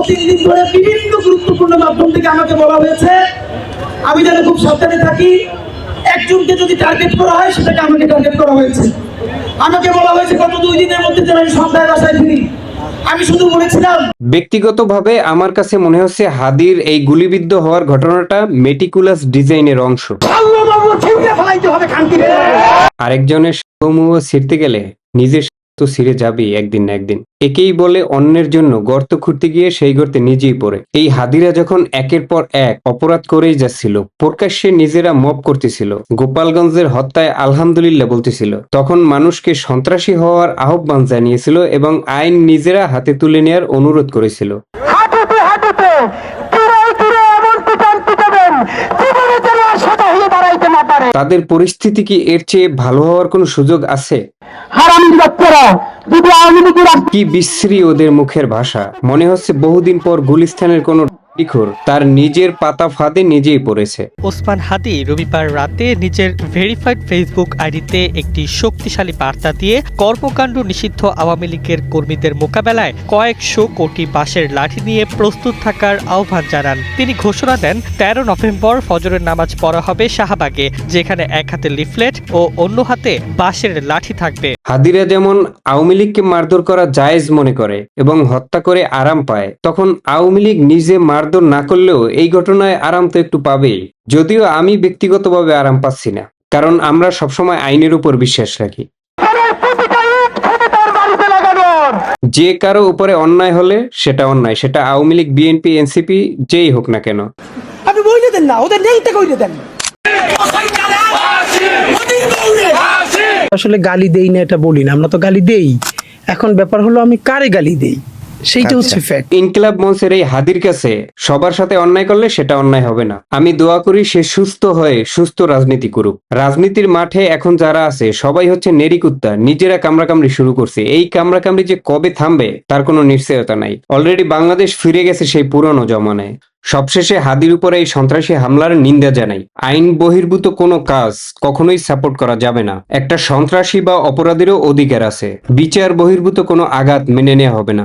প্রতিদিন ধরে বিভিন্ন গুরুত্বপূর্ণ মাধ্যম থেকে আমাকে বলা হয়েছে আমি যেন খুব সাবধানে থাকি। একজনকে যদি টার্গেট করা হয় সেটাকে আমাকে টার্গেট করা হয়েছে। আমাকে বলা হয়েছে গত 2 দিনের মধ্যে যেন আমি সন্ধ্যায় বাসায় ফিরি। আমি শুধু বলেছিলাম। ব্যক্তিগতভাবে আমার কাছে মনে হচ্ছে হাদির এই গুলিবিদ্ধ হওয়ার ঘটনাটা মেটিকুলাস ডিজাইনের অংশ। আরেকজনের সমূহ ছিঁড়তে গেলে নিজের তো ছিঁড়ে যাবেই একদিন না একদিন। একেই বলে অন্যের জন্য গর্ত খুঁড়তে গিয়ে সেই গর্তে নিজেই পড়ে। এই হাদিরা যখন একের পর এক অপরাধ করেই যাচ্ছিল, প্রকাশ্যে নিজেরা মব করতেছিল, গোপালগঞ্জের হত্যায় আলহামদুলিল্লাহ বলতেছিল, তখন মানুষকে সন্ত্রাসী হওয়ার আহ্বান জানিয়েছিল এবং আইন নিজেরা হাতে তুলে নেওয়ার অনুরোধ করেছিল। তাদের পরিস্থিতি কি এর চেয়ে ভালো হওয়ার কোনো সুযোগ আছে? কি বিশ্রী ওদের মুখের ভাষা। মনে হচ্ছে বহুদিন পর গুলিস্তানের কোনো শিখর তার নিজের পাতা ফাঁদে নিজেই পড়েছে। ওসমান হাদি রবিবার রাতে নিজের ভেরিফাইড ফেসবুক আইডিতে একটি শক্তিশালী বার্তা দিয়ে কর্মকাণ্ড নিষিদ্ধ আওয়ামী লীগের কর্মীদের মোকাবেলায় কয়েকশো কোটি বাঁশের লাঠি নিয়ে প্রস্তুত থাকার আহ্বান জানান। তিনি ঘোষণা দেন 13 নভেম্বর ফজরের নামাজ পড়া হবে শাহবাগে, যেখানে এক হাতে লিফলেট ও অন্য হাতে বাঁশের লাঠি থাকবে। হাদিরা যেমন আওয়ামী লীগকে মারধর করা জায়েজ মনে করে এবং হত্যা করে আরাম পায়, তখন আওয়ামী লীগ নিজে মারধর না করলেও এই ঘটনায় আরাম তো একটু পাবেই। যদিও আমি ব্যক্তিগতভাবে আরাম পাচ্ছি না, কারণ আমরা সবসময় আইনের উপর বিশ্বাস রাখি। যে কারো উপরে অন্যায় হলে সেটা অন্যায়, সেটা আওয়ামী লীগ, বিএনপি, এনসিপি যেই হোক না কেন। আপনি বইলে দেন না, ওদের নেইতে কইলে দেন। আসলে গালি দেই না এটা বলি না, আমরা তো গালি দেই। এখন ব্যাপার হলো আমি কারে গালি দেই, সেইটা হচ্ছে ফ্যাক্ট। ইনকিলাব মঞ্চের এই হাদির কাছে সবার সাথে অন্যায় করলে সেটা অন্যায় হবে না। আমি দোয়া করি সে সুস্থ হয়ে সুস্থ রাজনীতি করুক। রাজনীতির মাঠে এখন যারা আছে সবাই হচ্ছে নেরিকুত্তা, নিজেরা কামড়াকামড়ি শুরু করছে। এই কামড়াকামড়ি যে কবে থামবে তার কোনো নিশ্চয়তা নাই। অলরেডি বাংলাদেশ ফিরে গেছে সেই পুরনো জমানায়। সবশেষে হাদির উপরে এই সন্ত্রাসী হামলার নিন্দা জানাই। আইন বহির্ভূত কোনো কাজ কখনোই সাপোর্ট করা যাবে না। একটা সন্ত্রাসী বা অপরাধীরও অধিকার আছে। বিচার বহির্ভূত কোনো আঘাত মেনে নেওয়া হবে না।